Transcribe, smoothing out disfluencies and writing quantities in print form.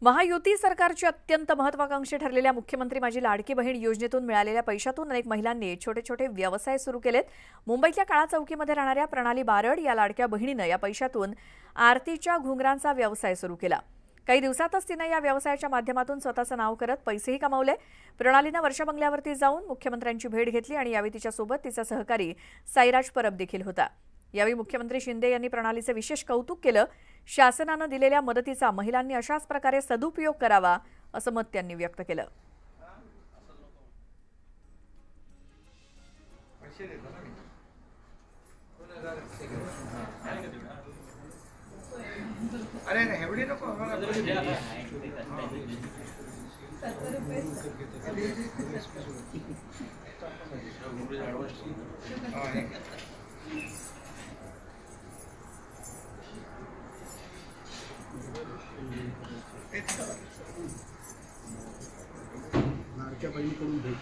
महायुती सरकारची अत्यंत महत्त्वाकांक्षी ठरलेल्या मुख्यमंत्री माझी लाडकी बहीण योजनेतून मिळालेल्या पैशातून अनेक महिलांनी छोटे छोटे व्यवसाय सुरू केलेत। मुंबईतल्या काळा चौकीमध्ये राहणाऱ्या प्रणाली बारड या लाडक्या बहिणीने या पैशातून आरतीच्या घुंगरांचा व्यवसाय सुरू केला। काही दिवसातच तिने या व्यवसायाच्या माध्यमातून स्वतःचं नाव करत पैसेही कमावले। प्रणालीने वर्षा बंगल्यावरती जाऊन मुख्यमंत्र्यांची भेट घेतली आणि यावेळी तिच्यासोबत तिचा सहकारी साईराज परब देखील होता। यावेळी मुख्यमंत्री शिंदे यांनी प्रणालीचे विशेष कौतुक केलं। शासनाने दिलेल्या मदतीचा महिलांनी अशाच प्रकारे सदुपयोग करावा असं मत त्यांनी व्यक्त केलं। अरे नाही एवढी नको लाडक्या बहिणीकडून भेट